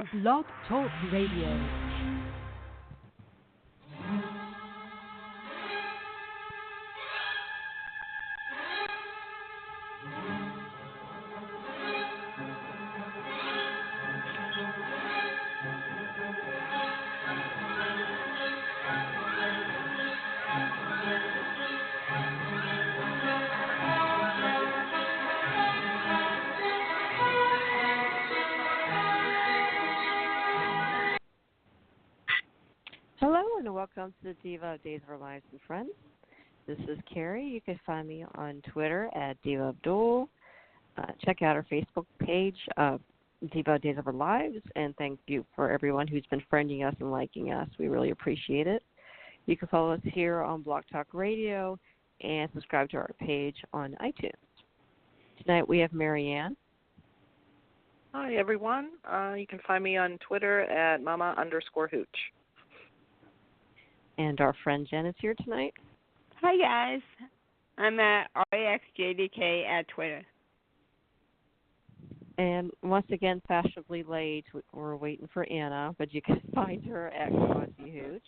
more. Blog Talk Radio. Hello and welcome to the Diva of Days of Our Lives and Friends. This is Carrie. You can find me on Twitter at Diva of DOOL. Check out our Facebook page, Diva of Days of Our Lives, and thank you for everyone who's been friending us and liking us. We really appreciate it. You can follow us here on Blogtalkradio and subscribe to our page on iTunes. Tonight we have Marianne. Hi, everyone. You can find me on Twitter at mama_hooch. And our friend Jen is here tonight. Hi, guys. I'm at RAXJDK at Twitter. And once again, fashionably late, we're waiting for Anna, but you can find her at Hooch.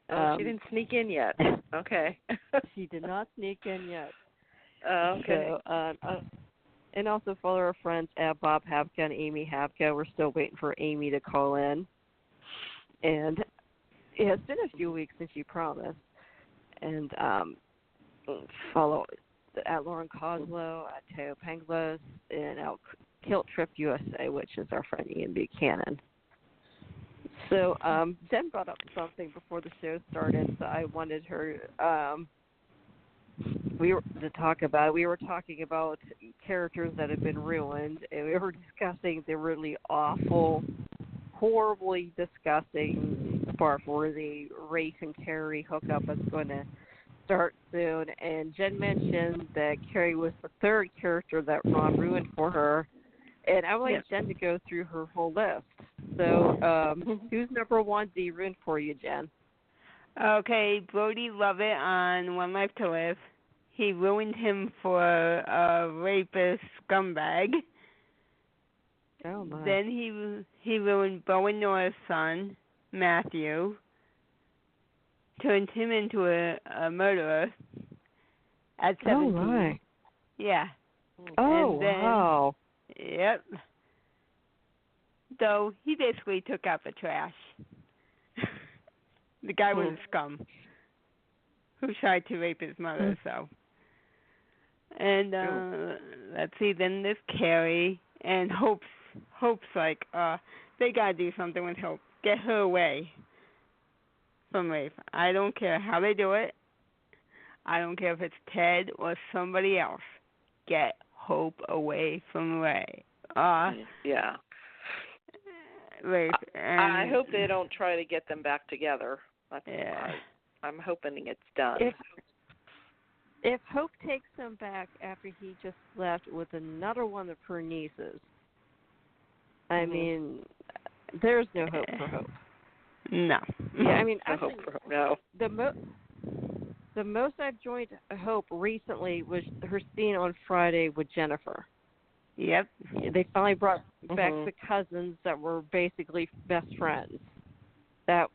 She didn't sneak in yet. Okay. She did not sneak in yet. Okay. So, and also follow our friends at Bob Habka and Amy Habka. We're still waiting for Amy to call in. And it's been a few weeks since you promised. And follow at Lauren Coslow, at Teo Penglos, and at Kilt Trip USA, which is our friend Ian Buchanan. So Jen brought up something before the show started, so I wanted her to talk about. We were talking about characters that have been ruined, and we were discussing the really awful, horribly disgusting, barf-worthy Rafe and Carrie hookup that's going to start soon. And Jen mentioned that Carrie was the third character that Ron ruined for her. And I would like Jen to go through her whole list. So who's number one do you ruin for you, Jen? Okay, Brody Lovett on One Life to Live. He ruined him for a rapist scumbag. Oh, my. Then he ruined Bowen Noah's son, Matthew, turned him into a murderer at 17. Oh, my. Yeah. Oh, and then, wow. Yep. So he basically took out the trash. The guy was a scum who tried to rape his mother, so. And let's see, then there's Carrie, and Hope's like, they gotta do something with Hope. Get her away from Rafe. I don't care how they do it. I don't care if it's Ted or somebody else. Get Hope away from Ray. Yeah. Rafe. I hope they don't try to get them back together. I'm hoping it's done. If Hope takes him back after he just left with another one of her nieces, I mean, there's no hope for Hope. No. Yeah, I mean, no actually, hope for Hope. No. The most I've joined Hope recently was her scene on Friday with Jennifer. Yep. They finally brought back the cousins that were basically best friends. That's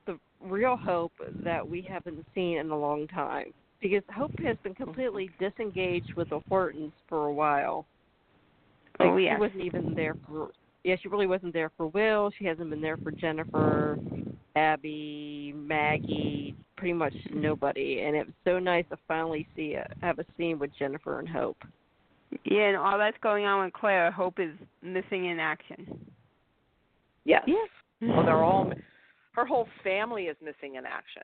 the real Hope that we haven't seen in a long time. Because Hope has been completely disengaged with the Hortons for a while. She wasn't even there for. Yeah, she really wasn't there for Will. She hasn't been there for Jennifer, Abby, Maggie, pretty much nobody. And it was so nice to finally have a scene with Jennifer and Hope. Yeah, and all that's going on with Claire. Hope is missing in action. Yes. Yeah. Well, her whole family is missing in action.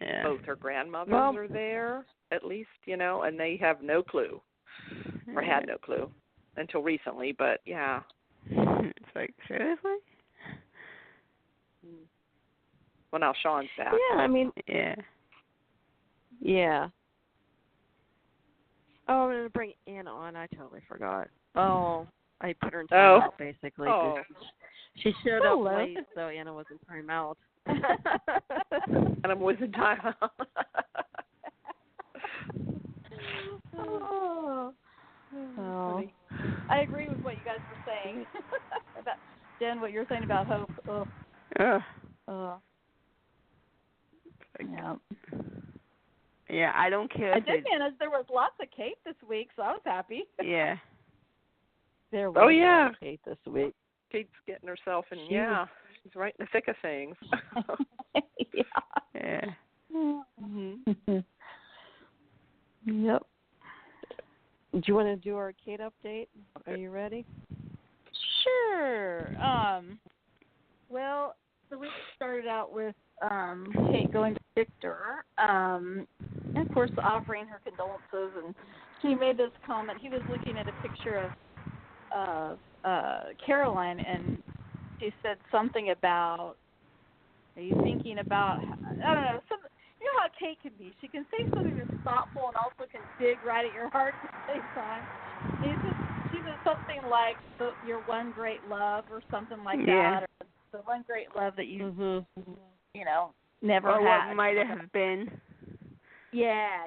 Yeah. Both her grandmothers are there, at least, and they have no clue, or had no clue until recently. But yeah. It's like, seriously? Well, now Sean's back. Yeah, I mean, yeah. Yeah. Oh, I'm going to bring Anna on. I totally forgot. Oh, I put her in timeout, basically. Oh. She showed up late, so Anna was in timeout. Anna was in timeout. Oh. I agree with what you guys were saying. Jen, what you're saying about Hope. Yeah. Yeah, I don't care. I did manage. There was lots of Kate this week, so I was happy. Yeah. There was lots of Kate this week. Kate's getting herself in. She's right in the thick of things. Yeah. Mm-hmm. Yep. Do you want to do our Kate update? Are you ready? Sure. Well, the week started out with Kate going to Victor, and of course offering her condolences, and she made this comment. He was looking at a picture of Caroline, and she said something about, are you thinking about, I don't know, you know how Kate can be. She can say something that's thoughtful and also can dig right at your heart at the same time. She said something like your one great love or something like that, or the one great love that you, you know, never or had. What might have been. Yeah.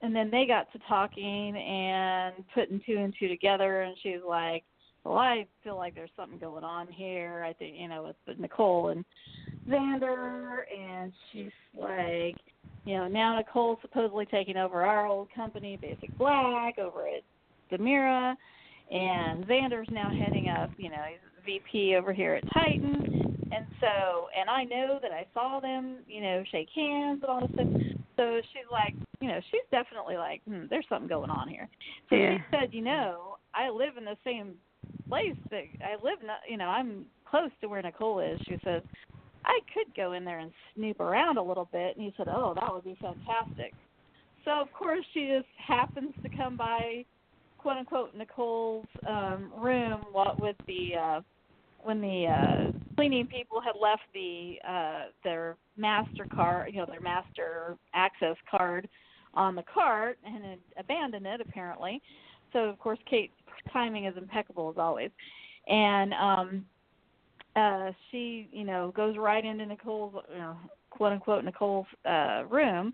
And then they got to talking and putting two and two together, and she's like, well, I feel like there's something going on here. I think, you know, with Nicole and Xander, and she's like, you know, now Nicole's supposedly taking over our old company, Basic Black, over at Demira, and Xander's now heading up, you know, he's VP over here at Titan, and I know that I saw them, you know, shake hands and all this stuff. So she's like, you know, she's definitely like, there's something going on here. So she said, you know, I live in the same place that you know, I'm close to where Nicole is. She says, I could go in there and snoop around a little bit. And he said, oh, that would be fantastic. So, of course, she just happens to come by, quote unquote, Nicole's room when the cleaning people had left their master card, you know, their master access card on the cart and had abandoned it apparently. So of course Kate's timing is impeccable as always, and she, you know, goes right into Nicole's, you know, quote unquote Nicole's room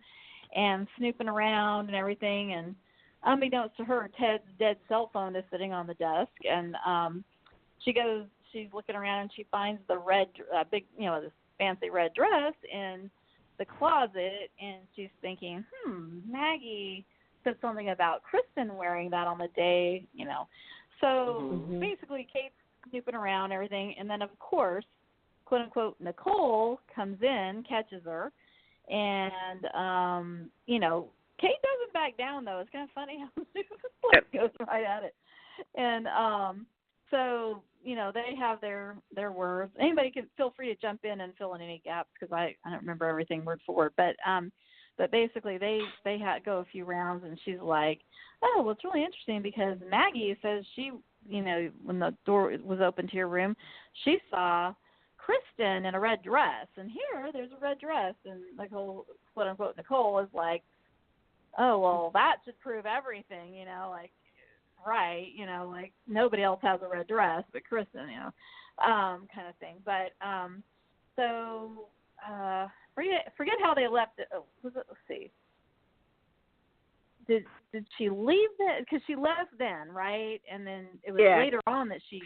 and snooping around and everything, and unbeknownst to her, Ted's dead cell phone is sitting on the desk, and she's looking around and she finds the red, big, you know, this fancy red dress in the closet, and she's thinking, Maggie said something about Kristen wearing that on the day, you know. So basically Kate's snooping around and everything, and then of course, quote unquote, Nicole comes in, catches her, and you know, Kate doesn't back down though. It's kind of funny how she goes right at it, and so, you know, they have their words. Anybody can feel free to jump in and fill in any gaps because I don't remember everything word for word. But basically they go a few rounds, and she's like, oh, well, it's really interesting because Maggie says she, you know, when the door was open to your room, she saw Kristen in a red dress, and here there's a red dress, and Nicole, quote unquote, Nicole is like, oh, well, that should prove everything, you know, like, right, you know, like nobody else has a red dress but Kristen, you know, kind of thing. But so forget how they left it. Oh, let's see. Did she leave that? Because she left then, right? And then it was later on that she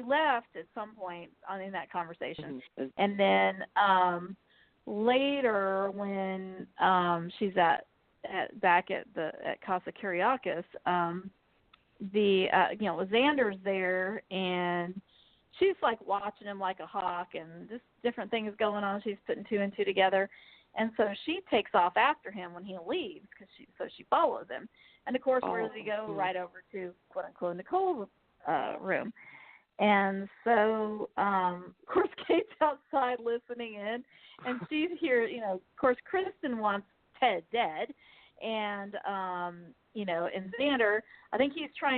left at some point in that conversation. And then later when she's back at Casa Kyriakis, you know, Xander's there, and she's like watching him like a hawk, and just different things going on. She's putting two and two together, and so she takes off after him when he leaves, so she follows him. And of course, where does he go? Right over to quote unquote Nicole's room. And so, of course, Kate's outside listening in, and she's here. You know, of course, Kristen wants Ted dead. And, you know, and Xander, I think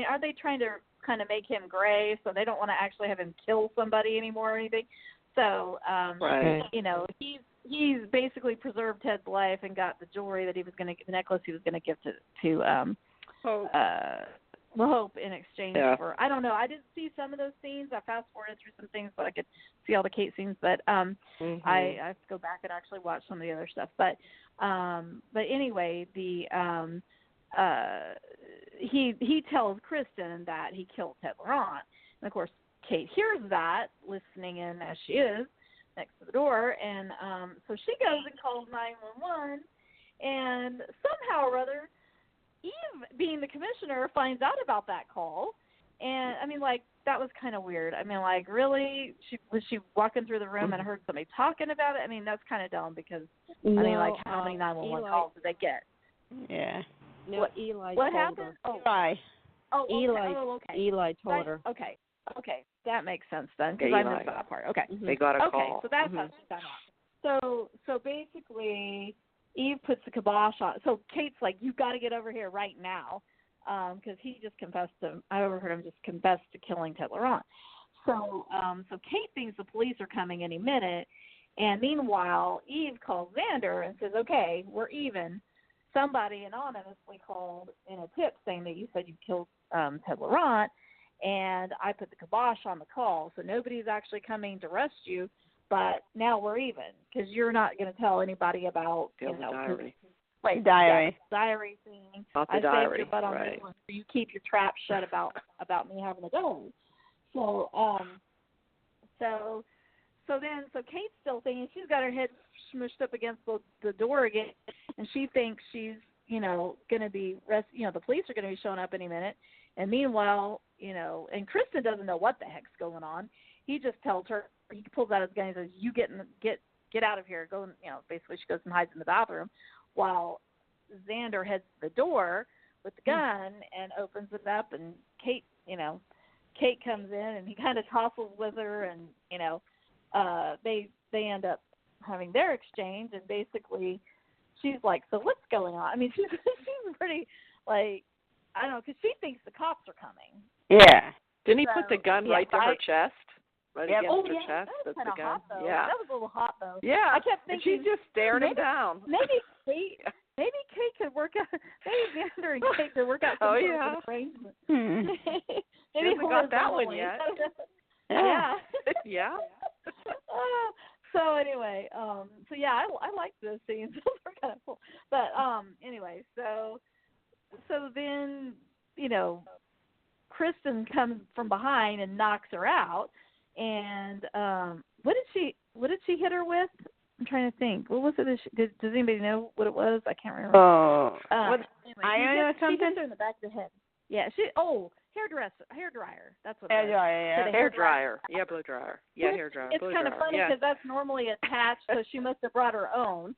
are they trying to kind of make him gray so they don't want to actually have him kill somebody anymore or anything? So, you know, he's basically preserved Ted's life and got the jewelry that the necklace he was going to give to Hope in exchange for, I don't know, I didn't see some of those scenes. I fast forwarded through some things, but I could see all the Kate scenes, but I have to go back and actually watch some of the other stuff. But anyway, he tells Kristen that he killed Ted Laurent. And, of course, Kate hears that, listening in as she is next to the door. And so she goes and calls 911. And somehow or other, Eve, being the commissioner, finds out about that call. And, I mean, like, that was kind of weird. I mean, like, really? Was she walking through the room and heard somebody talking about it? I mean, that's kind of dumb because, I mean, like, how many 911 calls did they get? Yeah. No, Eli what told happened? her. Eli. Oh, okay. Okay. Eli told her. Okay, that makes sense then because I missed that part. Okay, They got a call. Okay, so that's how she found out. So basically, Eve puts the kibosh on. So Kate's like, "You've got to get over here right now," because he just confessed to. I overheard him just confess to killing Ted Laurent. So Kate thinks the police are coming any minute, and meanwhile, Eve calls Xander and says, "Okay, we're even." Somebody anonymously called in a tip saying that you said you killed Ted Laurent, and I put the kibosh on the call, so nobody's actually coming to arrest you, but now we're even, because you're not going to tell anybody about, diary. Diary thing. About the I diary, saved your butt on this one, so you keep your trap shut about me having a diary. So Kate's still thinking, she's got her head smushed up against the door again, and she thinks she's, going to be, the police are going to be showing up any minute. And meanwhile, and Kristen doesn't know what the heck's going on. He just tells her, he pulls out his gun and says, "You get out of here." Go, basically she goes and hides in the bathroom while Xander heads to the door with the gun and opens it up, and Kate comes in, and he kind of tussles with her, and, they end up having their exchange, and basically she's like, "So what's going on?" I mean, she's pretty, like, I don't know, because she thinks the cops are coming. Yeah. Didn't he put the gun right to her chest? Right against her chest? That was kind of gun. hot, though. Yeah. That was a little hot, though. Yeah. I kept thinking, and she's just staring him down. Maybe Kate could work out, maybe Xander and Kate could work out some sort of arrangement. Maybe he hasn't got that one yet. Yeah. Yeah. So anyway, I like those scenes. Those were kind of cool. But anyway, so then, Kristen comes from behind and knocks her out. And what did she hit her with? I'm trying to think. What was it? Does anybody know what it was? I can't remember. Oh, anyway, iron or something? She hit her in the back of the head. Yeah. Hair dryer. That's what. Hair dryer. Yeah. Hair dryer. Yeah, blow dryer. Yeah, hair dryer. It's kind of funny because that's normally attached, so she must have brought her own.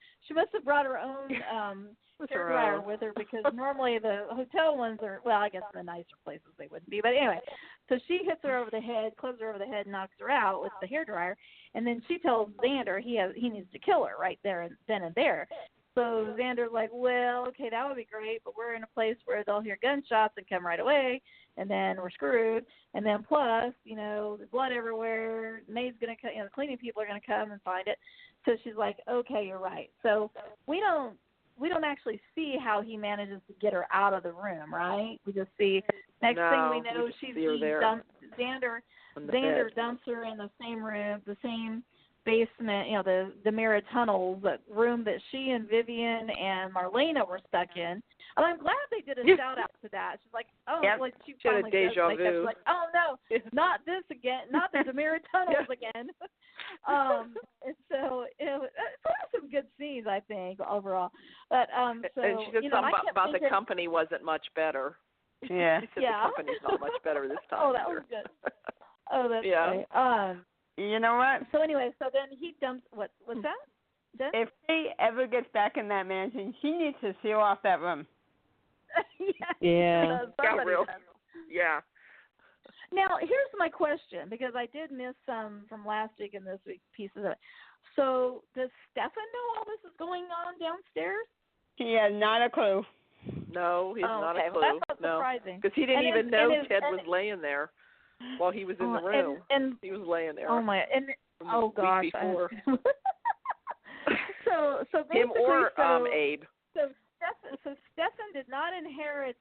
Hair dryer with her, because normally the hotel ones are, well, I guess in the nicer places they wouldn't be. But anyway, so she hits her over the head, clubs her over the head, knocks her out with the hair dryer, and then she tells Xander he needs to kill her right there and then and there. So Xander's like, well, okay, that would be great, but we're in a place where they'll hear gunshots and come right away, and then we're screwed. And then plus, there's blood everywhere. Maid's gonna come, the cleaning people are gonna come and find it. So she's like, okay, you're right. So we don't actually see how he manages to get her out of the room, right? We just see thing we know, Xander dumps her in the same room, the same basement, the mirror tunnels, the room that she and Vivian and Marlena were stuck in. And I'm glad they did a shout out to that. She's like, like she finally deja vu. She's like, oh no, not this again, not the mirror tunnels again. And so it was some good scenes, I think, overall. But and she said something about the company wasn't much better. Yeah. She said the company's not much better this time. Oh, that was good. Oh, that's great. You know what? So anyway, so then he dumps, what's that? Then? If she ever gets back in that mansion, she needs to seal off that room. Yeah. Yeah. Now, here's my question, because I did miss some from last week and this week's pieces of it. So does Stefan know all this is going on downstairs? He has not a clue. No, he's not a clue. Well, that's not surprising. Because he didn't even know Ted was laying there while he was in the room. And he was laying there. Oh my! And gosh! Before. so basically, him or Abe. So Stefan did not inherit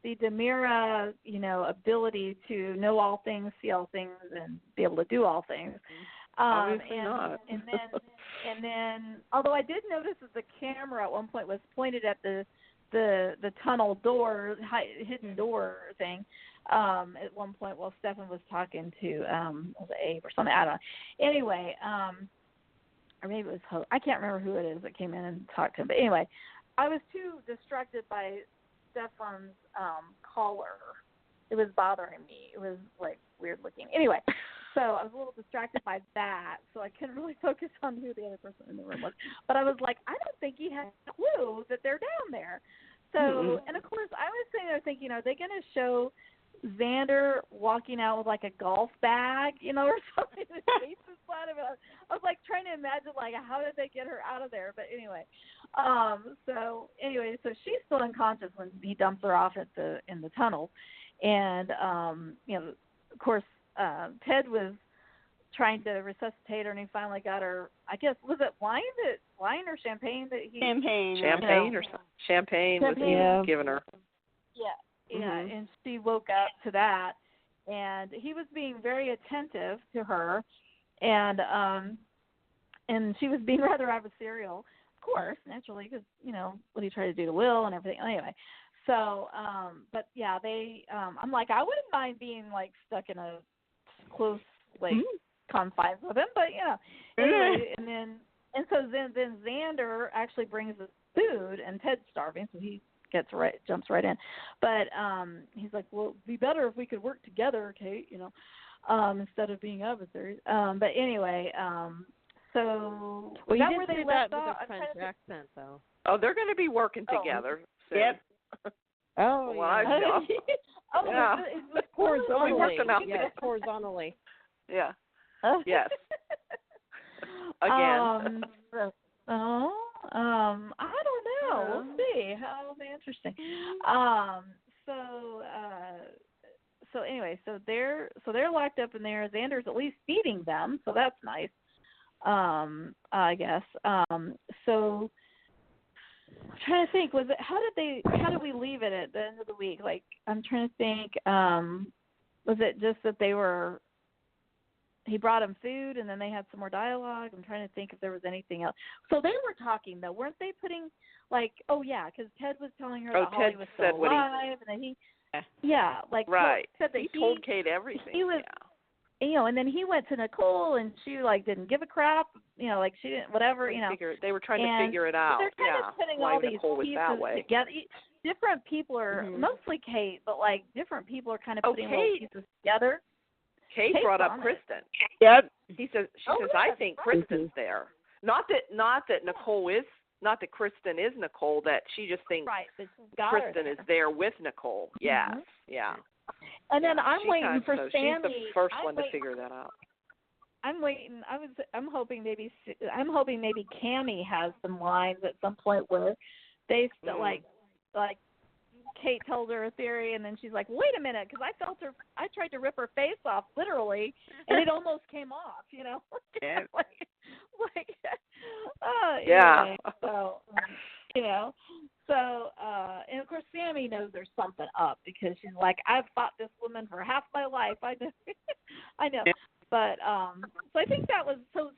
the Demira, ability to know all things, see all things, and be able to do all things. Obviously not. And then, although I did notice that the camera at one point was pointed at the the tunnel door, hidden door thing. At one point while Stefan was talking to was it Abe or something, I don't know. Anyway, or maybe it was Hope. I can't remember who it is that came in and talked to him. But anyway, I was too distracted by Stefan's collar. It was bothering me. It was like weird looking. Anyway, so I was a little distracted by that, so I couldn't really focus on who the other person in the room was. But I was like, I don't think he had a clue that they're down there. So, and of course, I was sitting there thinking, are they going to show Xander walking out with like a golf bag, or something? His face is flat of it. I was like trying to imagine, like, how did they get her out of there? But anyway, so she's still unconscious when he dumps her off in the tunnel, and of course, Ted was trying to resuscitate her, and he finally got her. I guess was it wine or champagne that he champagne was given her. Yeah, and she woke up to that, and he was being very attentive to her, and she was being rather adversarial, of course, naturally, because what he tried to do to Will and everything. Anyway, so but yeah, they I'm like, I wouldn't mind being like stuck in a close confines with him, but anyway, and so then Xander actually brings the food, and Ted's starving, so he jumps right in, but he's like, well, it'd be better if we could work together, Kate, instead of being adversaries. But anyway, so well, that you where did they say that left off. with a French accent, though. Oh, they're going to be working together. So. Yep. Oh, yeah. Yeah. It's horizontally. Yes, horizontally. Yeah. Yes. Again. I don't know. We'll see. That'll be interesting. So anyway, so they're locked up in there. Xander's at least feeding them, so that's nice. I guess. So I'm trying to think. How did we leave it at the end of the week? Like, I'm trying to think. Was it just that he brought him food, and then they had some more dialogue? I'm trying to think if there was anything else. So they were talking, though, weren't they? Putting because Ted was telling her that Holly was still alive, and then right. Said that he told Kate everything. He was, and then he went to Nicole, and she didn't give a crap, like she didn't, whatever, They were trying to figure it out. They're kind of putting why all these Nicole was pieces that way. together. Different people are, mostly Kate, but like different people are kind of putting little pieces together. Kate brought up Kristen. Yep. She says, I think Kristen's there. Not that Nicole is, not that Kristen is Nicole, that she just thinks Kristen is there with Nicole. Yes. Yeah. And then I'm waiting for Sammy. She's the first one to figure that out. I'm waiting. I'm hoping maybe Cammie has some lines at some point where they still like Kate tells her a theory, and then she's like, "Wait a minute," because I tried to rip her face off literally, and it almost came off. Yeah. Anyway, so and of course Sammy knows there's something up because she's like, I've fought this woman for half my life. I know, I know. But so I think that was so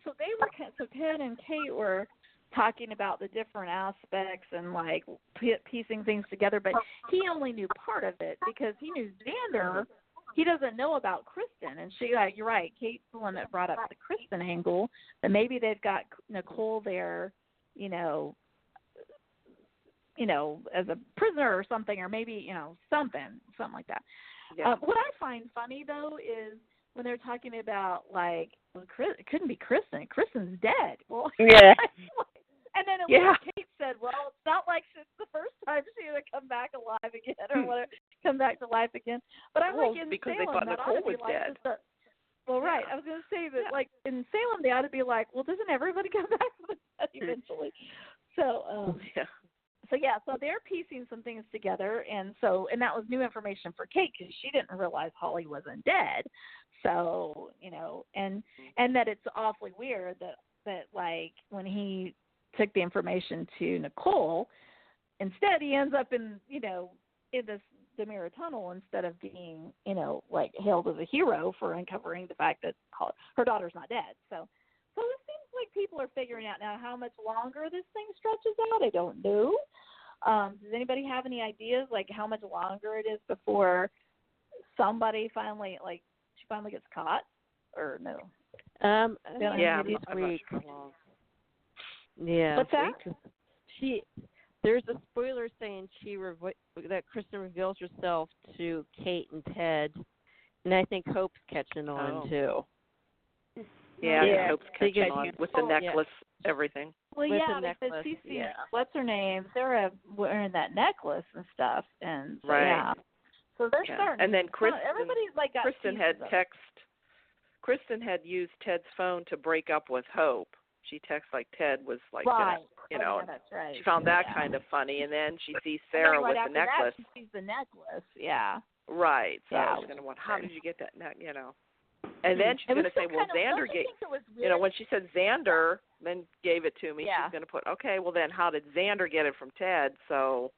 Ted and Kate were talking about the different aspects and like piecing things together, but he only knew part of it because he knew Xander. He doesn't know about Kristen, and you're right. Kate's the one that brought up the Kristen angle. That maybe they've got Nicole there, as a prisoner or something, or maybe something like that. Yeah. What I find funny though is when they're talking about like, well, it couldn't be Kristen. Kristen's dead. Well, yeah. And then Kate said, well, it's not like it's the first time she would come back alive again or whatever, come back to life again. But I'm like, in because Salem, they thought Nicole was dead. Right. I was going to say that, like, in Salem, they ought to be like, well, doesn't everybody come back from the dead eventually? So they're piecing some things together, and that was new information for Kate because she didn't realize Holly wasn't dead. So, and that it's awfully weird that like when he took the information to Nicole, instead he ends up in this Demira tunnel instead of being, like hailed as a hero for uncovering the fact that her daughter's not dead. So it seems like people are figuring out now how much longer this thing stretches out. I don't know. Does anybody have any ideas, like how much longer it is before somebody finally, like, she finally gets caught, or no? This week. Yeah. What's that? There's a spoiler saying that Kristen reveals herself to Kate and Ted, and I think Hope's catching on too. Yeah, I think Hope's catching on with the necklace, everything. Well, with yeah, the necklace, because she sees what's her name, Sarah wearing that necklace and stuff, and so, so they're starting. And then everybody's like got Kristen had used Ted's phone to break up with Hope. She texted like Ted was like, that's right. She found that kind of funny, and then she sees Sarah with the necklace. That, she sees the necklace, Right. So I was going to wonder, how did you get that And then she's going to say, well, Xander gave, when she said Xander then gave it to me, she's going to put, okay, well then how did Xander get it from Ted? So,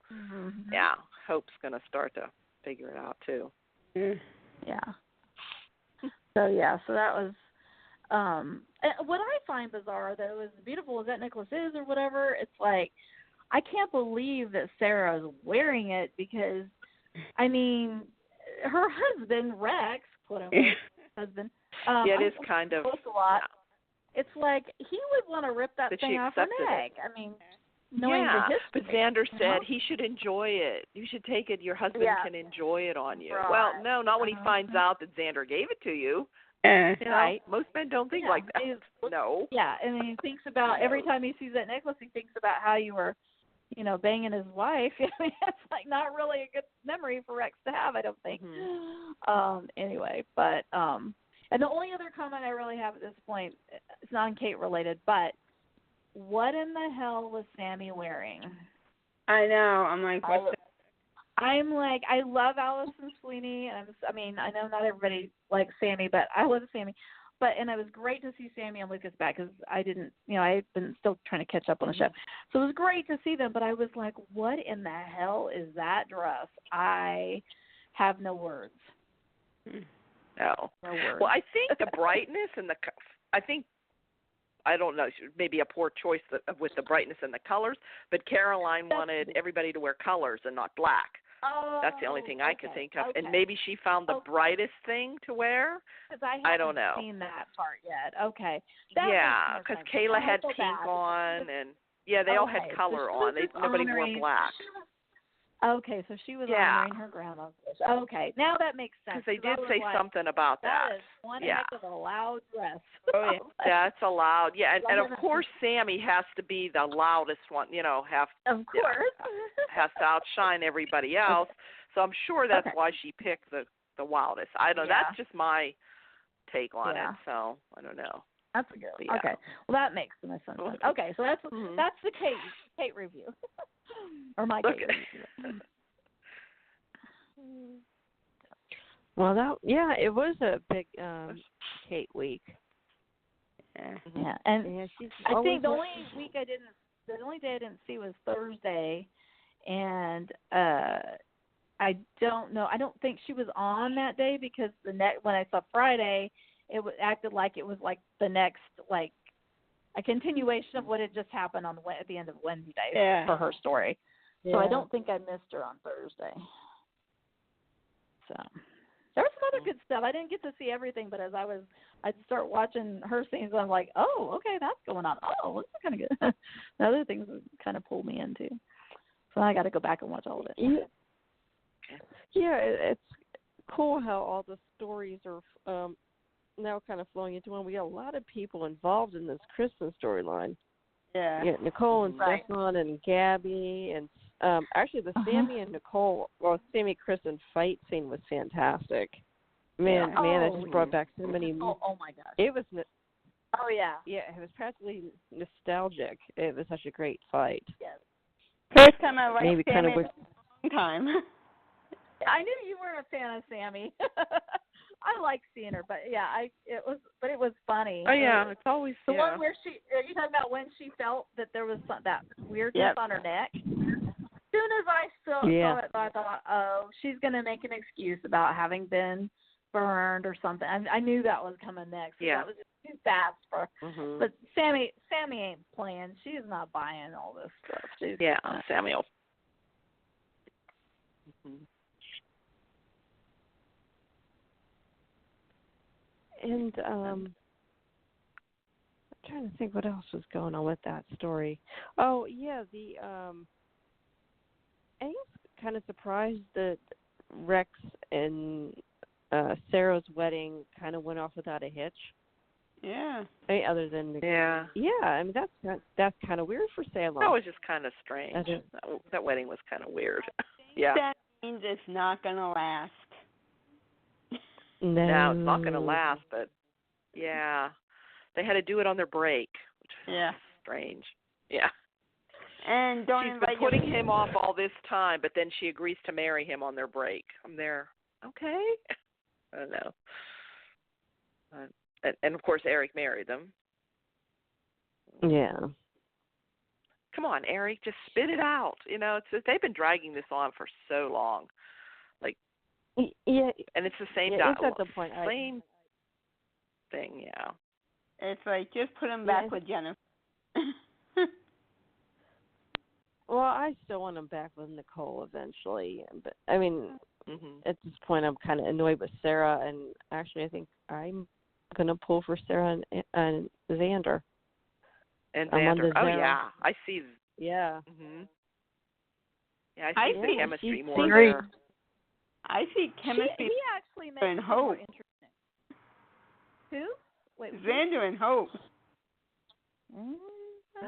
Hope's going to start to figure it out too. Yeah. So that was, what I find bizarre, though, is beautiful as that necklace is or whatever, it's like, I can't believe that Sarah's wearing it because, I mean, her husband, Rex, quote-unquote, husband. It is kind of. A lot. It's like he would want to rip that thing off her neck. I mean, knowing the history. But Xander said he should enjoy it. You should take it. Your husband can enjoy it on you. Right. Well, no, not when he finds out that Xander gave it to you. Right. Most men don't think like that. No. Yeah, and he thinks about every time he sees that necklace, he thinks about how you were, banging his wife. I mean, that's like not really a good memory for Rex to have, I don't think. Anyway, but and the only other comment I really have at this point, it's non-Kate related, but what in the hell was Sammy wearing? I know. I'm like, I love Allison Sweeney. I mean, I know not everybody likes Sammy, but I love Sammy. And it was great to see Sammy and Lucas back because I didn't, I've been still trying to catch up on the show. So it was great to see them, but I was like, what in the hell is that dress? I have no words. No words. Well, I think the brightness and I don't know, maybe a poor choice with the brightness and the colors, but Caroline wanted everybody to wear colors and not black. That's the only thing I could think of. And maybe she found the brightest thing to wear. I don't know. Seen that part yet. Okay. Because Kayla had pink on, and they all had color on. Nobody wore black. Okay, so she was honoring her grandma's wish. Okay, now that makes sense. Because they did say something about that. That is one heck of a loud dress. Oh, yeah. That's a loud. Yeah, and of course Sammy has to be the loudest one, Of course. Has to outshine everybody else. So I'm sure that's why she picked the wildest. I don't know. That's just my take on it, so I don't know. That's a good one. Okay. Well, that makes the sense. Okay, so that's the Kate review. Or my Kate review. Well, it was a big Kate week. Yeah, and I think the only day I didn't see was Thursday, and I don't know. I don't think she was on that day because when I saw Friday, it acted like it was like the next a continuation of what had just happened at the end of Wednesday for her story. So I don't think I missed her on Thursday. So there was some other good stuff. I didn't get to see everything, but as I'd start watching her scenes, I'm like, oh, okay, that's going on. Oh, this is kind of good. The other things kind of pulled me into. So I got to go back and watch all of it. Yeah, it's cool how all the stories are now kind of flowing into one. We got a lot of people involved in this Kristen storyline. Yeah. Nicole and Stefan and Gabi, and actually the Sammy and Nicole, Sammy Kristen fight scene was fantastic. Man, it just brought back so many. Oh my gosh. It was. Oh yeah. Yeah, it was practically nostalgic. It was such a great fight. Yes. First time I liked Sammy in a long time. I knew you weren't a fan of Sammy. I like seeing her, but it was funny. Oh yeah, it's always the one where are you talking about when she felt that there was that weirdness on her neck? As soon as I saw it, I thought, oh, she's gonna make an excuse about having been burned or something. I knew that was coming next. Yeah, that was just too fast for her. But Sammy ain't playing. She's not buying all this stuff. Samuel. And I'm trying to think what else was going on with that story. Oh yeah, I was kind of surprised that Rex and Sarah's wedding kind of went off without a hitch. Yeah. I mean, other than I mean that's kind of weird for Salem. That was just kind of strange. That wedding was kind of weird. Yeah. That means it's not gonna last. No, it's not gonna last. But yeah, they had to do it on their break, which was strange. Yeah. And don't She's been putting him off all this time, but then she agrees to marry him on their break. I'm there. Okay. I don't know. And of course, Eric married them. Yeah. Come on, Eric, just spit it out. You know, they've been dragging this on for so long. Like, yeah, and it's the same it's at the point. Same thing, yeah. It's like just put him back with Jennifer. Well, I still want him back with Nicole eventually, but I mean, at this point, I'm kind of annoyed with Sarah, and actually, I think I'm gonna pull for Sarah and Xander. And Xander. Oh yeah, I see. Yeah. Yeah, I see the chemistry more there. there. I see chemistry. He actually makes and it Hope. more interesting. Who? Wait. Xander and Hope. I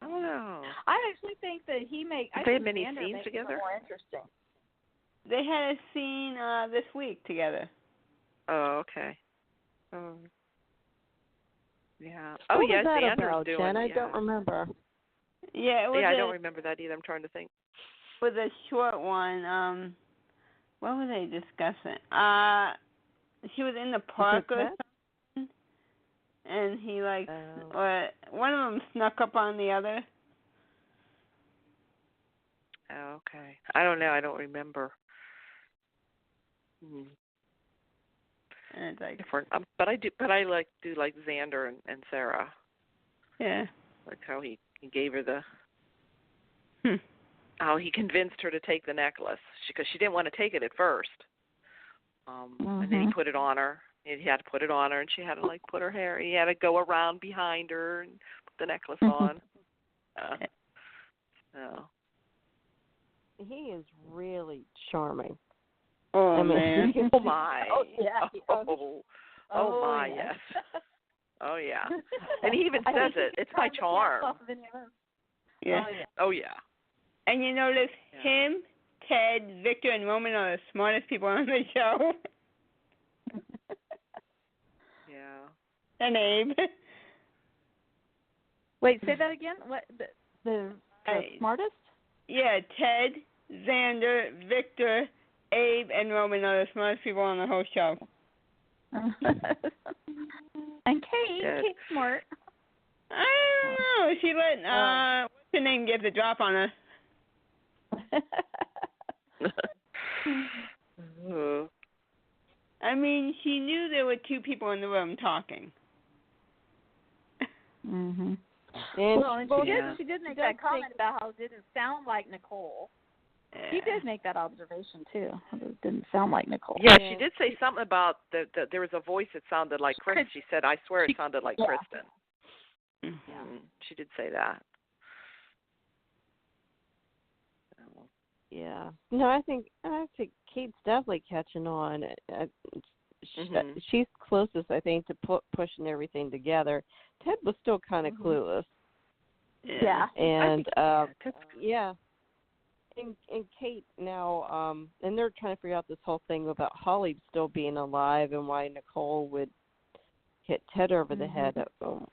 don't know. I I actually think that he makes. They have many scenes together. More interesting. They had a scene this week together. Oh, okay. Yeah. What yes, was that Xander's about, doing. Jen? I don't remember. Yeah, it was. I don't remember that either. I'm trying to think. With a short one. What were they discussing? She was in the park or something, and he or one of them snuck up on the other. Oh, okay. I don't know. I don't remember. And it's like, but I do like Xander and Sarah. Yeah. Like how he gave her how he convinced her to take the necklace because she didn't want to take it at first. And then he put it on her. He had to put it on her, and she had to put her hair. He had to go around behind her and put the necklace on. He is really charming. Oh, man. Oh, my. Oh, yeah. Oh my, yes. Oh, yeah. And he even says it. It's my charm. Yeah. Oh, yeah. And you notice him, Ted, Victor, and Roman are the smartest people on the show. Yeah. And Abe. Wait, say that again. What the smartest? Yeah, Ted, Xander, Victor, Abe, and Roman are the smartest people on the whole show. And Kate's smart. I don't know. She let what's her name give the drop on her. I mean, she knew there were two people in the room talking. And she did make that comment about how it didn't sound like Nicole. Yeah. She did make that observation too. It didn't sound like Nicole. Yeah, she did say something about there was a voice that sounded like Kristen. She said, "I swear it sounded like Kristen." Yeah. She did say that. Yeah. No, I think Kate's definitely catching on. She's closest, I think, to pushing everything together. Ted was still kind of clueless. Yeah. And And Kate now, and they're trying to figure out this whole thing about Holly still being alive and why Nicole would hit Ted over the head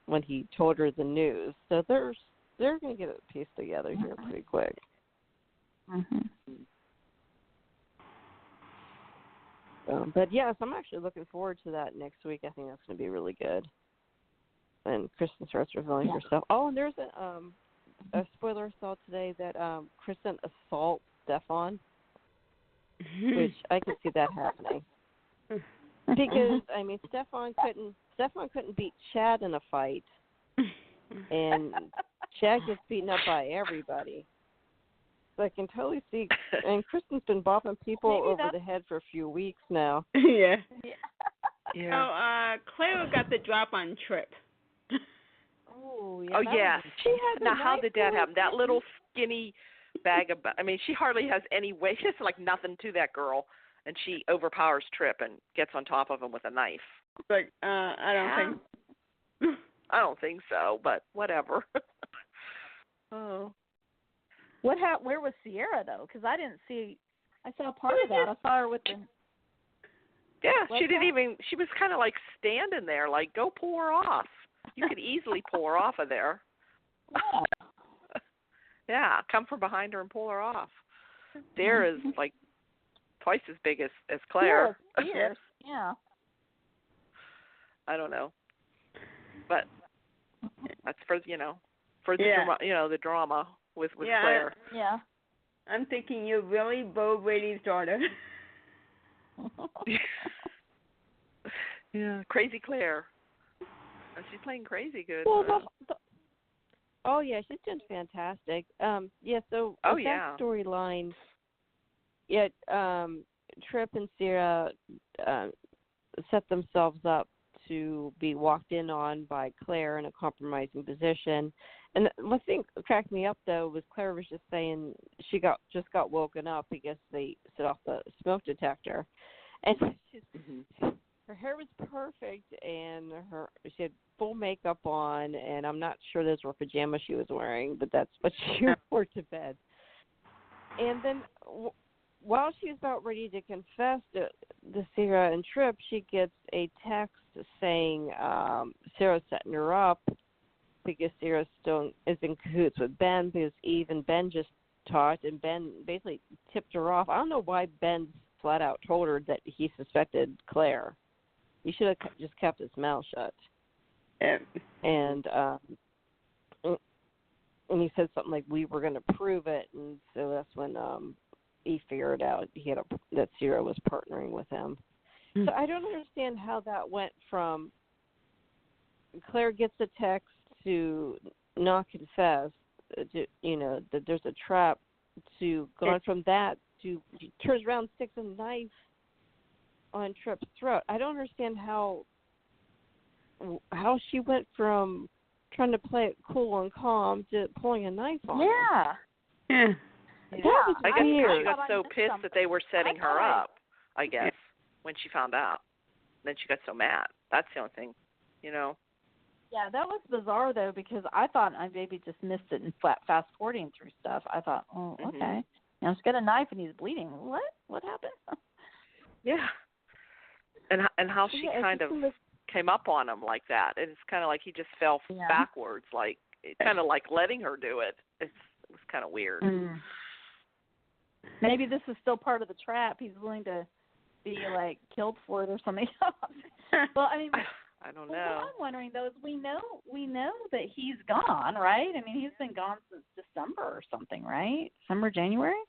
when he told her the news. So they're going to get it pieced together here pretty quick. But yes, I'm actually looking forward to that next week. I think that's going to be really good. And Kristen starts revealing herself. Oh, and there's a spoiler I saw today that Kristen assaults Stefan, which I could see that happening. Because I mean, Stefan couldn't beat Chad in a fight, and Chad gets beaten up by everybody. I can totally see. And Kristen's been bopping people over the head for a few weeks now. Yeah. Yeah. So, Claire got the drop on Tripp. Oh, yeah. Oh, yeah. She had now, how did that happen? That little skinny bag of, I mean, she hardly has any weight. She has like nothing to that girl, and she overpowers Tripp and gets on top of him with a knife. But I don't think so, but whatever. Oh. Where was Ciara though? Because I didn't see. I saw part of that. I saw her with the. Yeah, she didn't even. She was kind of like standing there, like, go pull her off. You could easily pull her off of there. Yeah. Yeah, come from behind her and pull her off. Ciara is like twice as big as Claire. Fierce. Yeah. I don't know, but that's for the the drama with Claire. Yeah. I'm thinking you're really Bo Brady's daughter. Yeah, crazy Claire. And she's playing crazy good. Well, oh yeah, she's doing fantastic. So that storyline. Yeah, Tripp and Ciara set themselves up to be walked in on by Claire in a compromising position. And one thing that cracked me up though was Claire was just saying she just got woken up because they set off the smoke detector, and her hair was perfect and she had full makeup on, and I'm not sure those were pajamas she was wearing, but that's what she wore to bed. And then while she was about ready to confess to Ciara and Tripp, she gets a text saying Ciara's setting her up because Ciara still is in cahoots with Ben because Eve and Ben just talked, and Ben basically tipped her off. I don't know why Ben flat out told her that he suspected Claire. He should have just kept his mouth shut. And he said something like, we were going to prove it, and so that's when he figured out that Ciara was partnering with him. So I don't understand how that went from Claire gets a text to not confess, that there's a trap, to going from that to she turns around, sticks a knife on Tripp's throat. I don't understand how she went from trying to play it cool and calm to pulling a knife on him. Yeah. I guess she got so pissed that they were setting her up, I guess, when she found out. Then she got so mad. That's the only thing, Yeah, that was bizarre, though, because I thought I maybe just missed it and fast-forwarding through stuff. I thought, okay. Now she's got a knife and he's bleeding. What happened? Yeah. And how she kind of came up on him like that. And it's kind of like he just fell backwards, like kind of like letting her do it. It was kind of weird. Maybe this is still part of the trap. He's willing to be like killed for it or something else. Well, I mean, I don't know. What I'm wondering though is we know that he's gone, right? I mean, he's been gone since December or something, right? December, January.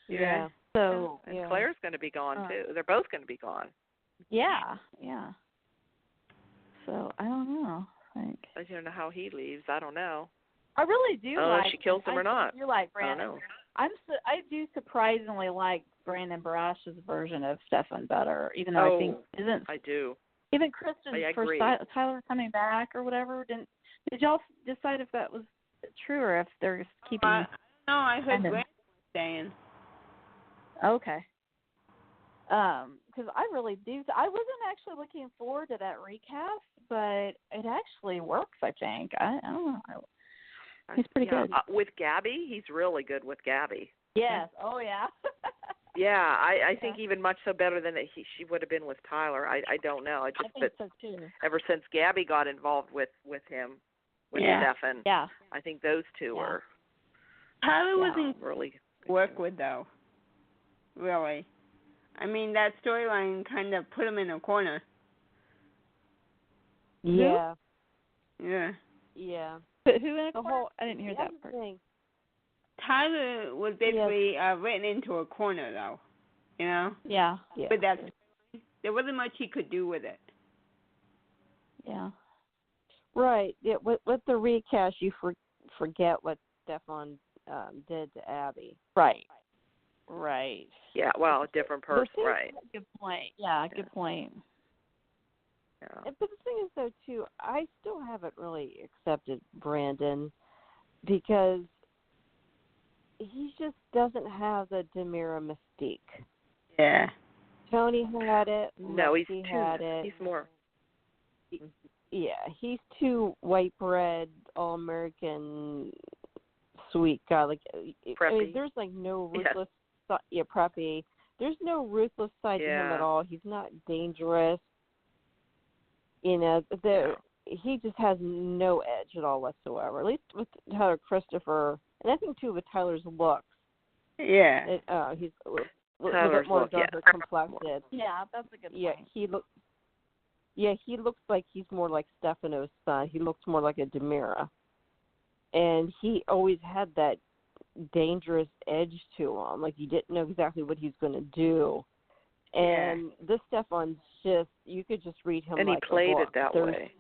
Yeah. So and Claire's going to be gone too. They're both going to be gone. Yeah. So I don't know. I don't know how he leaves. I don't know. I really do. I don't know if she kills him or not. You're like Brandon. I don't know. I do surprisingly like Brandon Barash's version of Stefan better, even though I think I do. Even Kristen for Tyler coming back or whatever. Did y'all decide if that was true or if they're just keeping? No, I heard Brandon saying. Okay. Because I really do. I wasn't actually looking forward to that recast, but it actually works. I think. I don't know. He's pretty good. With Gabi, he's really good with Gabi. Yes. Oh, yeah. Yeah, I think even much so better than she would have been with Tyler. I don't know. I think so too. Ever since Gabi got involved with him, with Stefan, I think those two are. Tyler wasn't really work with though. Really, I mean that storyline kind of put him in a corner. Yeah. Yeah. Yeah. But who in a corner? I didn't hear that part. Tyler was basically written into a corner, though. You know? Yeah. But there wasn't much he could do with it. Yeah. Right. Yeah. With the recast, you forget what Stefan did to Abby. Right. Yeah, well, a different person, right. Good point. Yeah, good point. Yeah. But the thing is, though, too, I still haven't really accepted Brandon because he just doesn't have the Demira mystique. Yeah. Tony had it. No, Lexi had it. He's more. Yeah, he's too white bread, all American, sweet guy. Like, I mean, there's like no ruthless. Yeah, preppy. There's no ruthless side to him at all. He's not dangerous. You know, he just has no edge at all whatsoever. At least with Tyler Christopher, and I think too with Tyler's looks. Yeah. He's a bit more darker complected. Yeah, that's a good point. Yeah, he looks like he's more like Stefano's son. He looks more like a Demira, and he always had that dangerous edge to him. Like you didn't know exactly what he's going to do. And this Stefan's just, you could just read him and like he played a it that way.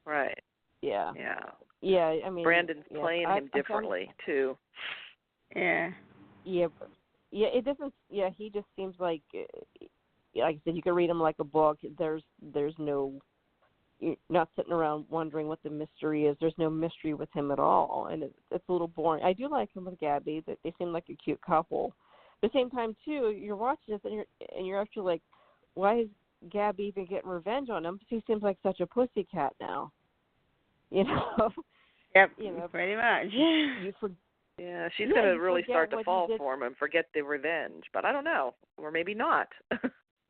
Right. Yeah. Yeah. Yeah, I mean. Brandon's playing him differently, too. Yeah. Yeah, it doesn't, he just seems like I said, you can read him like a book. There's no, you're not sitting around wondering what the mystery is. There's no mystery with him at all, and it's a little boring. I do like him with Gabi. That they seem like a cute couple. At the same time, too, you're watching this and you're actually like, why is Gabi even getting revenge on him? Because he seems like such a pussycat now. You know? Yep, pretty much. Yeah, she's going to really start to fall for him and forget the revenge. But I don't know. Or maybe not.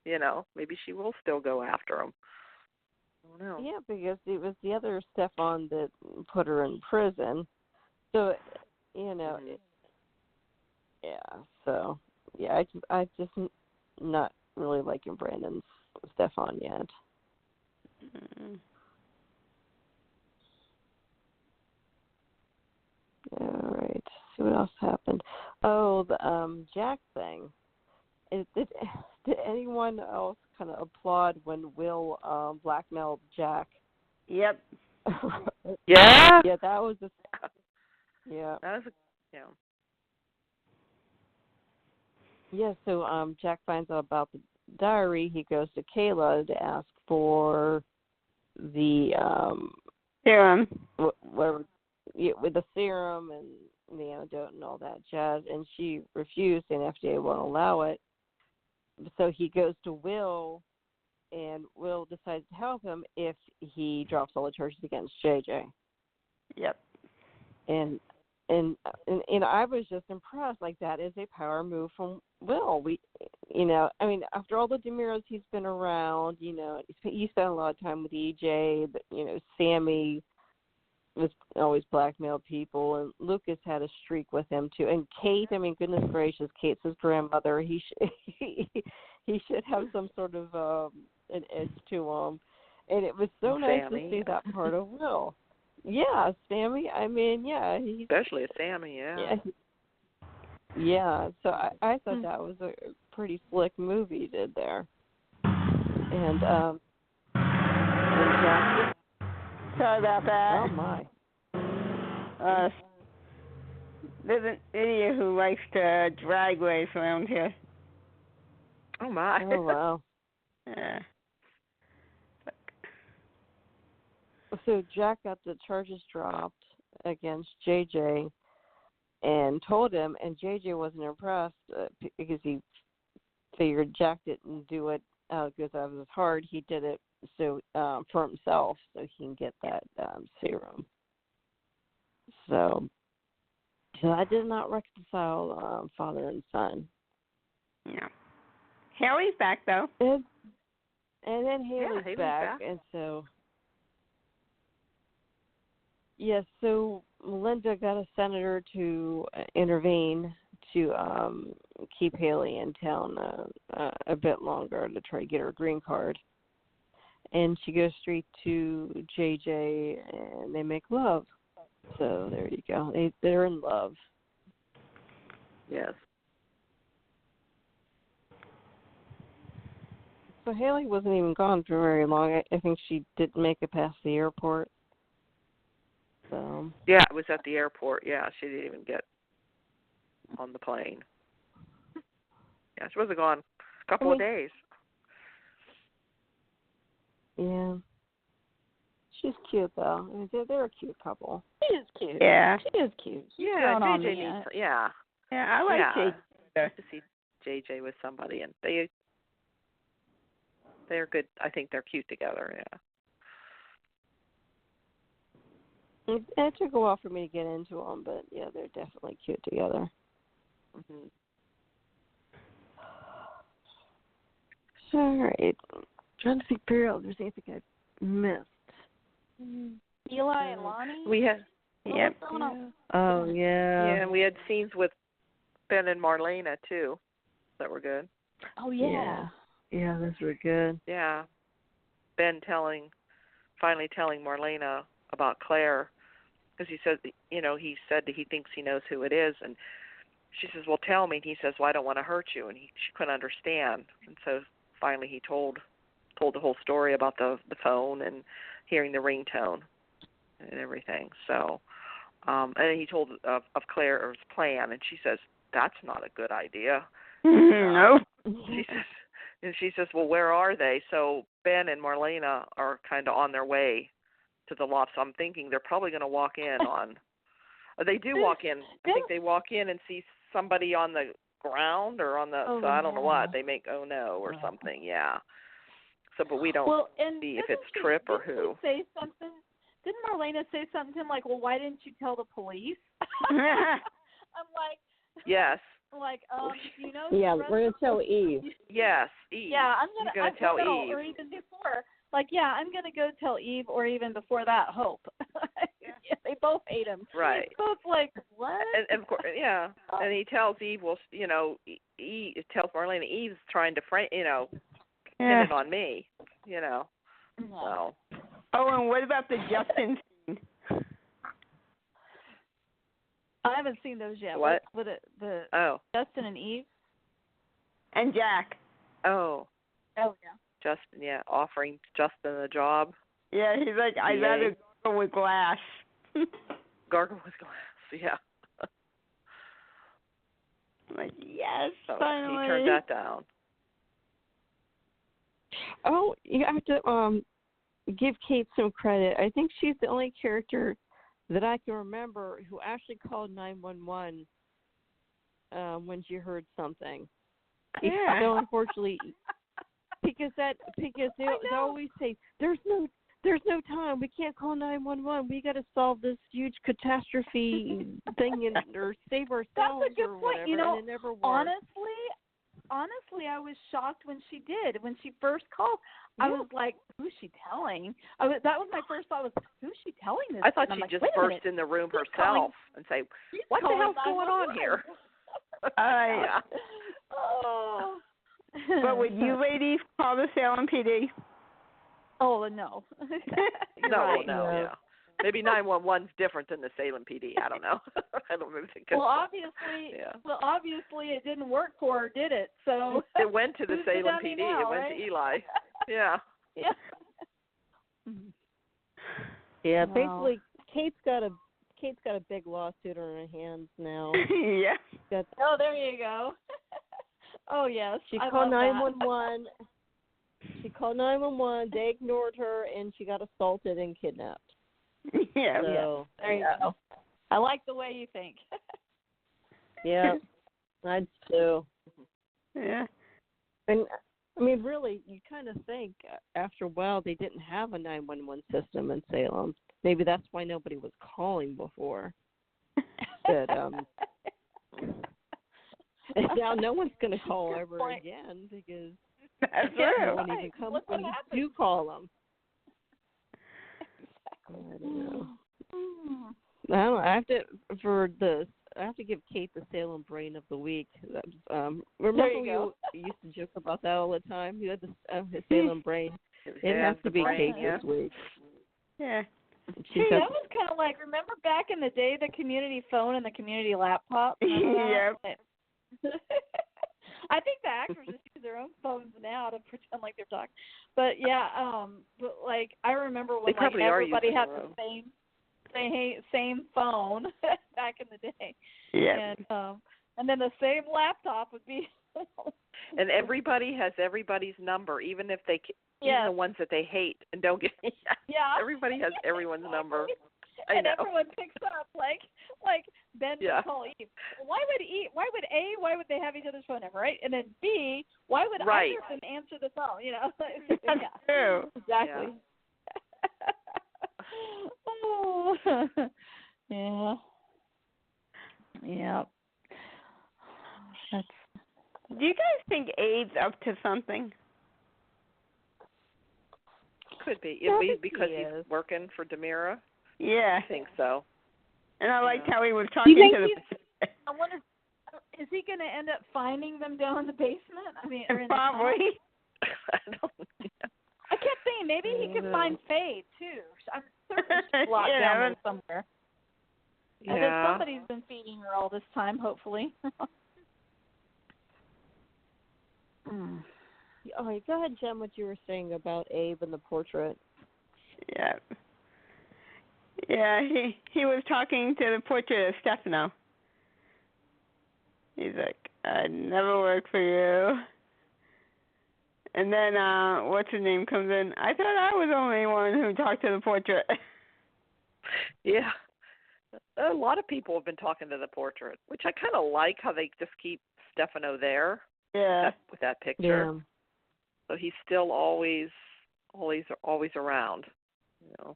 You know, maybe she will still go after him. I don't know. Yeah, because it was the other Stefan that put her in prison. So, you know, so, yeah, I just not really liking Brandon's Stefan yet. All right, see what else happened. Oh, the Jack thing. Did anyone else kind of applaud when Will blackmailed Jack? Yep. Yeah. Yeah, that was yeah. That was Yeah, so Jack finds out about the diary. He goes to Kayla to ask for the serum. With the serum and the antidote and all that jazz, and she refused, and FDA won't allow it. So he goes to Will, and Will decides to help him if he drops all the charges against JJ. Yep. And I was just impressed. Like, that is a power move from Will. I mean, after all the Demiras he's been around, he spent a lot of time with EJ. But, Sammy was always blackmailed people, and Lucas had a streak with him too. And Kate, I mean, goodness gracious, Kate's his grandmother. He should have some sort of an edge to him. And it was so nice to see that part of Will. Yeah, Sammy. I mean, yeah, especially a Sammy. Yeah. So I thought that was a pretty slick move he did there. And Jack. Sorry about that. Oh my. There's an idiot who likes to drag race around here. Oh my. Oh wow. Yeah. So Jack got the charges dropped against JJ and told him, and JJ wasn't impressed because he figured Jack didn't do it because that was hard. He did it for himself so he can get that serum. So I did not reconcile father and son. Yeah. Haley's back though. And then Haley's back, and so. Yes, so Melinda got a senator to intervene to keep Haley in town a bit longer to try to get her green card. And she goes straight to JJ, and they make love. So there you go. They're in love. Yes. So Haley wasn't even gone for very long. I think she didn't make it past the airport. So. Yeah, it was at the airport. Yeah, she didn't even get on the plane. Yeah, she wasn't gone a couple of days. Yeah. She's cute, though. I mean, they're a cute couple. She is cute. Yeah. She is cute. Yeah, JJ needs. Yeah. Yeah, I like JJ. I like to see JJ with somebody, and they're good. I think they're cute together. Yeah. It took a while for me to get into them, but yeah, they're definitely cute together. Mhm. All right. Trying to figure out if there's anything I missed. Eli and Lani? We had. Yep. Oh, yeah. Yeah, and we had scenes with Ben and Marlena, too, that were good. Oh, yeah. Yeah, those were good. Yeah. Ben finally telling Marlena about Claire, because he said he thinks he knows who it is, and she says, well, tell me. And he says, well, I don't want to hurt you, and she couldn't understand. And so finally he told the whole story about the phone and hearing the ringtone and everything. So, and then he told of Claire's plan, and she says, that's not a good idea. No. She says, well, where are they? So Ben and Marlena are kind of on their way to the loft. So I'm thinking they're probably going to walk in on. They do walk in. I think they walk in and see somebody on the ground or on the. So I don't know what they make. Oh no, or something. Yeah. So, but we don't see if it's Tripp or who. Say something. Didn't Marlena say something to him like, well, why didn't you tell the police? I'm like. Yes. Like, you know. Yeah, we're gonna tell Eve. Yes, Eve. Yeah, I'm gonna tell Eve. Or even before. Like, yeah, I'm gonna go tell Eve, or even before that, Hope. Yeah, they both hate him. Right. Both like what? And of course, yeah. And he tells Eve, well, Eve tells Marlena, Eve's trying to pin it on me. So. Oh, and what about the Justin scene? I haven't seen those yet. What? Justin and Eve? And Jack. Oh. Oh, yeah. Justin, offering Justin a job. Yeah, he's like, I'd rather gargle with glass. Gargle with glass, yeah. I'm like, yes, so finally. He turned that down. Oh, you have to give Kate some credit. I think she's the only character that I can remember who actually called 911 when she heard something. Yeah. So unfortunately, because they always say there's no time. We can't call 911. We got to solve this huge catastrophe thing or save ourselves. That's a good or point. whatever. And it never worked. Honestly, I was shocked when she did. When she first called, I was like, who's she telling? That was my first thought was, who's she telling this? I thought she'd just burst in the room herself and say, what the hell's going on here? Yeah. Oh. But would you ladies call the Salem PD? Oh, no. No, yeah. Maybe 911's different than the Salem PD. I don't know. I don't really think. Well, obviously it didn't work for her, did it? So it went to the Salem PD. Now, it went to Eli. Yeah. Yeah. Yeah. Basically, Kate's got a big lawsuit on her hands now. Yeah. Oh, there you go. Oh yes. She called 911. She called 911. They ignored her, and she got assaulted and kidnapped. Yeah. So, there you go. I like the way you think. Yeah, I do. Yeah. And I mean, really, you kind of think after a while they didn't have a 911 system in Salem. Maybe that's why nobody was calling before. But and now no one's going to call ever again because no one even comes when you do call them. I don't know. I don't know. I have to give Kate the Salem brain of the week. Remember you used to joke about that all the time? You had the Salem brain. It has to be Kate this week. Yeah. That was kind of like, remember back in the day, the community phone and the community laptop? Yeah. I think the actors just use their own phones now to pretend like they're talking. But yeah, but like I remember when like everybody had the same phone back in the day. Yeah. And And then the same laptop would be. And everybody has everybody's number, even if they, even the ones that they hate and don't get. Everybody has everyone's number. I know. Everyone picks up like Ben would call Eve. Why would they have each other's phone number, right? And then B, why would either of them answer the phone? You know. That's true. Exactly. Yeah. Yeah. That's. Do you guys think Abe's up to something? Could be, at least because he's working for Demira. Yeah. I think so. And I liked how he was talking to the. I wonder, is he going to end up finding them down in the basement? I mean, or in probably. I don't know. I kept thinking maybe he could find Faye too. I'm certain she's locked down there somewhere. Yeah. And then somebody's been feeding her all this time, hopefully. All right, go ahead, Jen, what you were saying about Abe and the portrait. Yeah. Yeah, he was talking to the portrait of Stefano. He's like, I'd never work for you. And then, what's his name comes in. I thought I was the only one who talked to the portrait. Yeah. A lot of people have been talking to the portrait, which I kind of like how they just keep Stefano there. Yeah. With that picture. Yeah. So he's still always around, you know.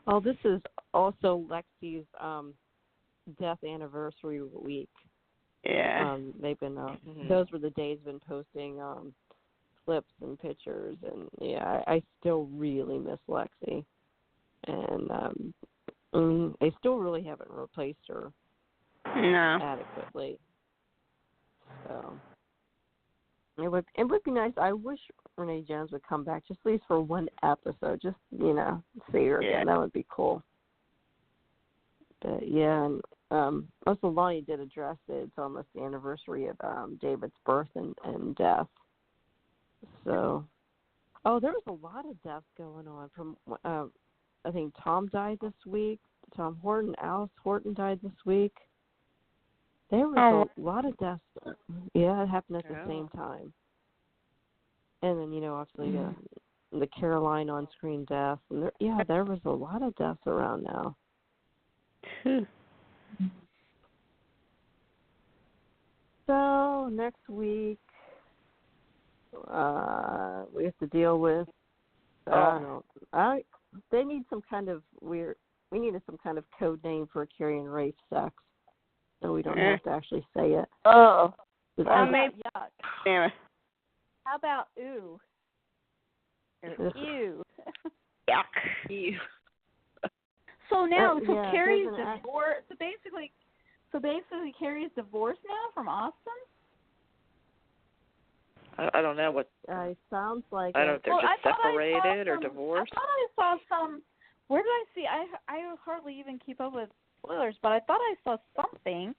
Oh, this is also Lexi's death anniversary week. Yeah. They've been those were the days been posting clips and pictures, and I still really miss Lexi, and they still really haven't replaced her adequately. So it would be nice. I wish Renee Jones would come back just at least for one episode, just see her again. That would be cool. But and also Lani did address it. It's almost the anniversary of David's birth and death. So, there was a lot of deaths going on. From I think Tom died this week. Tom Horton, Alice Horton died this week. There was a lot of deaths. Yeah, it happened at the same time. And then, obviously the Caroline on-screen death. And there was a lot of deaths around now. So, next week, we have to deal with, they need some kind of we needed some kind of code name for Carrie and Rafe sex. So we don't have to actually say it. Oh. Yuck. Yeah. How about ooh? Ew. Yuck. Ew. So now, Carrie's divorced. So basically, Carrie's divorced now from Austin. I don't know what. It sounds like. I don't know if they're just separated or divorced. I thought I saw some. Where did I see? I hardly even keep up with spoilers, but I thought I saw something,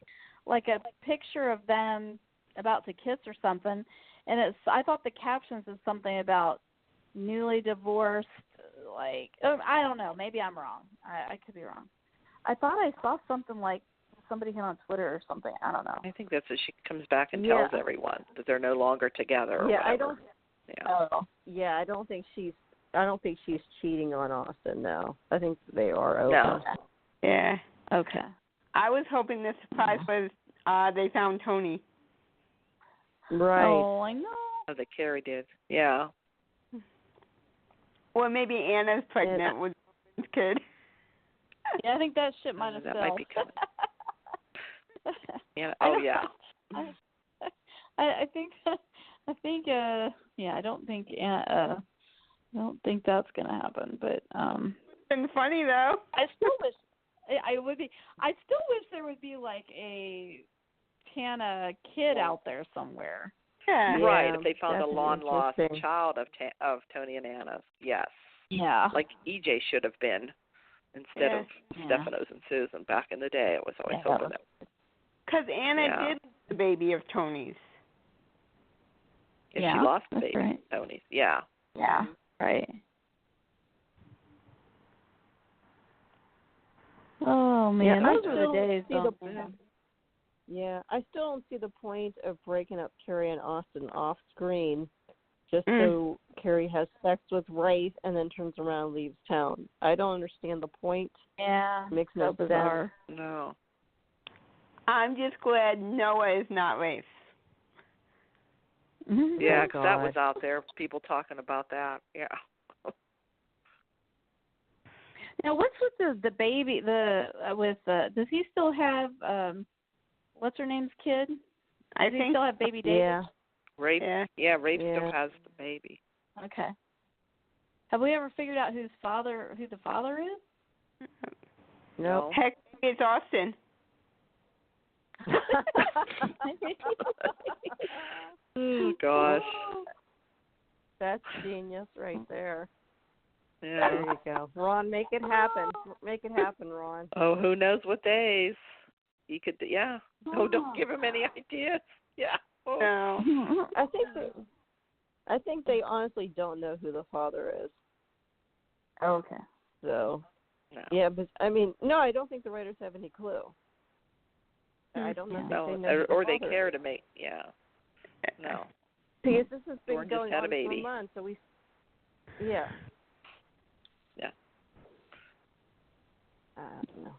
like a picture of them about to kiss or something, and I thought the captions is something about newly divorced. Like, I don't know. Maybe I'm wrong. I could be wrong. I thought I saw something like somebody hit on Twitter or something. I don't know. I think that's what she comes back and tells everyone that they're no longer together. Or whatever. I don't. Yeah. I don't think she's cheating on Austin. No, I think they are over. No. Yeah. Okay. I was hoping the surprise was they found Tony. Right. Oh, I know. Oh, that Carrie did. Yeah. Or maybe Anna's pregnant with this kid. Yeah, I think that shit might have that fell. might be coming. Yeah. Oh, yeah. I think. I don't think that's gonna happen. But it's been funny though. I still wish there would be like a Tana kid out there somewhere. Yeah. Right. If they found a long-lost child of Tony and Anna's, yes. Yeah. Like EJ should have been instead of Stefano's and Susan back in the day. It was always hoping that. Because Anna did the baby of Tony's. Yeah, she lost the baby of Tony's. Yeah. Yeah. Right. Oh man, yeah, those were the days. I still don't see the point of breaking up Carrie and Austin off screen just so Carrie has sex with Rafe and then turns around and leaves town. I don't understand the point. Yeah, it makes no bizarre. sense. No. I'm just glad Noah is not Rafe. Yeah, because that was out there. People talking about that. Yeah. Now, what's with the baby? Does he still have what's her name's kid? Does he still have baby David? Yeah. Rafe. Yeah, Rafe still has the baby. Okay. Have we ever figured out who the father is? No. Heck, it's Austin. Oh gosh. That's genius right there. Yeah. There you go. Ron, make it happen. Make it happen, Ron. Oh, who knows what days? He could, yeah. Oh, don't give him any ideas. Yeah. Oh. No. I think they honestly don't know who the father is. Okay. So, No. yeah, but I mean, no, I don't think the writers have any clue. I don't know if they know or the they father care is. to make, yeah. No. Because this has been Lauren going just had on a baby. for months, so we, yeah. Yeah. I don't know.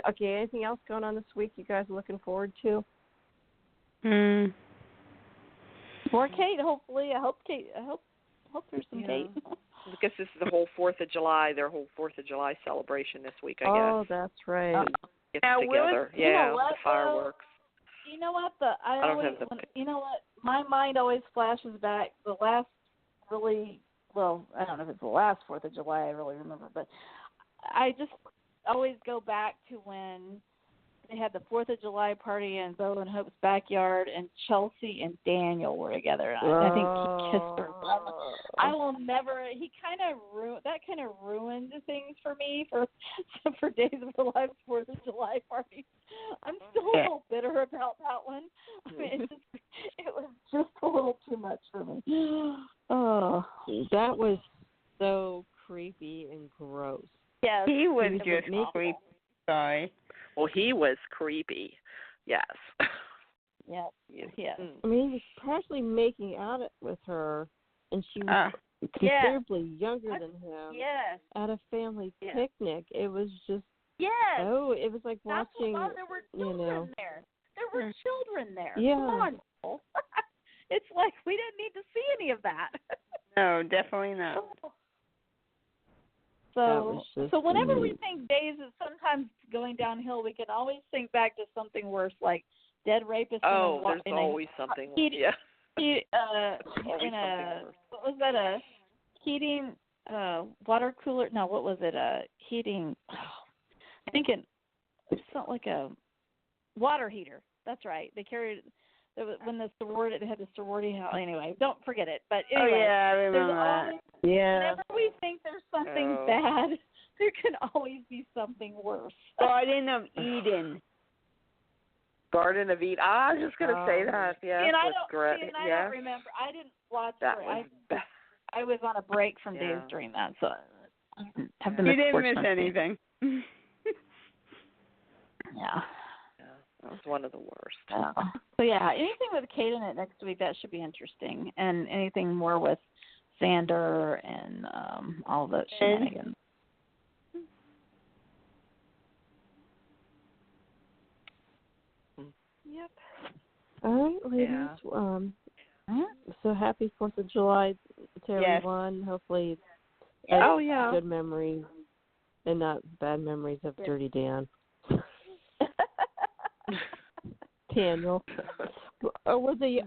Okay, anything else going on this week you guys are looking forward to? More Kate, hopefully. I hope there's some Kate. Because this is the whole 4th of July, their whole 4th of July celebration this week, I guess. Oh, that's right. Get together. The fireworks. You know what? You know what? My mind always flashes back. The last really, well, I don't know if it's the last 4th of July I really remember, but I just always go back to when they had the 4th of July party in Bo and Hope's backyard, and Chelsea and Daniel were together. And I think he kissed her. I will never. That kind of ruined things for me for Days of Our Lives 4th of July parties. I'm still a little bitter about that one. I mean, it was just a little too much for me. Oh, that was so creepy and gross. Yes, he was just creepy. Sorry. Well, he was creepy. Yes. Yes. Yes. I mean, he was partially making out with her, and she was considerably younger than him. Yes. At a family picnic, it was just. Yes. Oh, it was like watching. There were children there. There were children there. Yeah. Come on, Nicole. It's like we didn't need to see any of that. No, definitely not. So whenever we think Days is sometimes going downhill, we can always think back to something worse, like dead rapist. There's always something. What was that? A heating water cooler? No, what was it? A heating. I think it's not like a water heater. That's right. They carried. When they had the sorority house. Anyway, don't forget it. But anyway, I remember that. Whenever we think there's something bad, there can always be something worse. Garden of Eden. Garden of Eden. I was just going to say that. Yeah, I don't remember. I didn't watch it. I was on a break from Days during that, so I have the You didn't miss anything. Yeah. That was one of the worst. So, anything with Kate in it next week, that should be interesting. And anything more with Xander and all the shenanigans. Yep. All right, ladies. So happy 4th of July to everyone. Hopefully, good memories and not bad memories of Dirty Dan. Daniel. Were the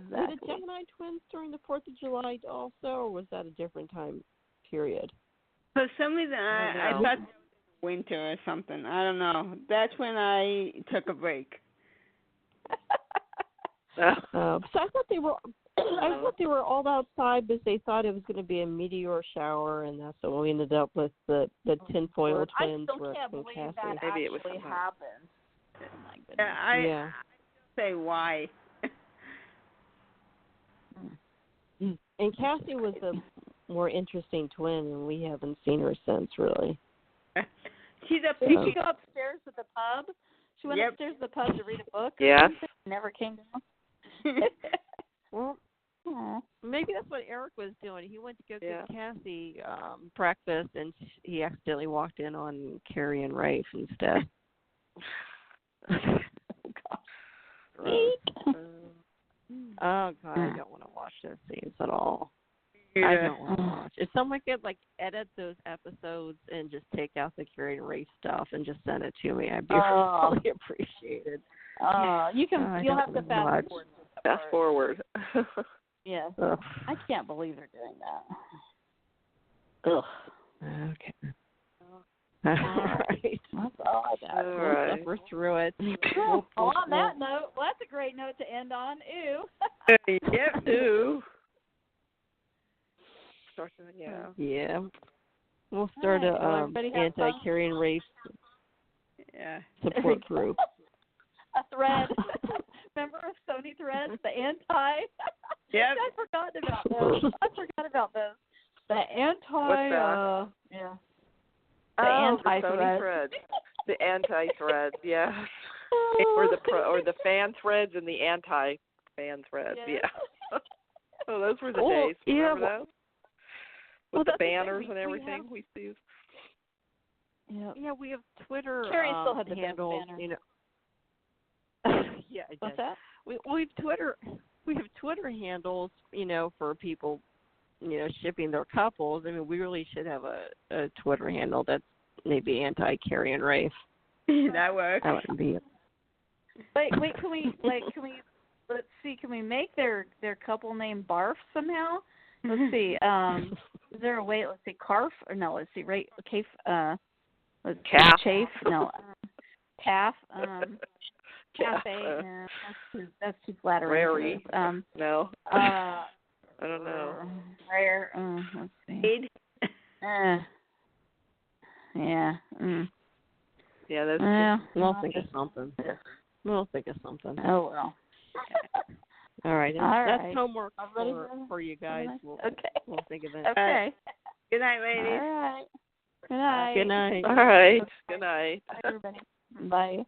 Gemini twins during the 4th of July also, or was that a different time period? For some reason, I thought it was winter or something. I don't know. That's when I took a break. So I thought they were. I thought they were all outside because they thought it was going to be a meteor shower, and that's what we ended up with the tinfoil twins. I still can't believe that actually happened. Oh my goodness. I say why. And Cassie was a more interesting twin, and we haven't seen her since, really. She's a Did she go upstairs to the pub? She went upstairs to the pub to read a book. Yes. Never came down. Well, maybe that's what Eric was doing. He went to go get Cassie breakfast, and he accidentally walked in on Carrie and Rafe instead. Oh God, I don't want to watch those scenes at all. Yeah. I don't want to watch. If someone could edit those episodes and just take out the Carrie and Rafe stuff and just send it to me, I'd be really appreciated. You can. You'll have to fast forward. Fast forward. Yeah. I can't believe they're doing that. Ugh. Okay. All right. That's all I got. All right. We're through it. Well, on that note, that's a great note to end on. Ew. Yep. Ew. Yeah. We'll start a anti-Carrie and Rafe support group. A thread. Remember Sony threads? The anti. Yep. I forgot about those. The anti. Yeah. The anti-threads. The anti-threads, yes. Or the fan threads and the anti-fan threads, yeah. Oh, those were the days. Remember those? With the banners and everything we see. Yeah, we have Twitter Carrie still had the handles, banner. you know. Yeah, I did. What's that? We have Twitter handles, you know, for people, you know, shipping their couples. I mean, we really should have a Twitter handle that's maybe anti-Carrie and Rafe. That works. That would be it. Wait, can we let's see, can we make their couple name Barf somehow? Let's see. Is there a way? Let's see, Carf or no? Let's see, right? Cafe. Let's see, Calf. Chafe. No. Calf. Cafe. No, that's too flattering. Rary. No. I don't know. Rare. Let's see. Yeah. Yeah, that's. We'll think of something. We'll think of something. Oh well. All right. That's right. homework for you guys. We'll think of it. Okay. Good night, ladies. All right. Good night. Good night. All right. Good night. Bye, everybody. Bye.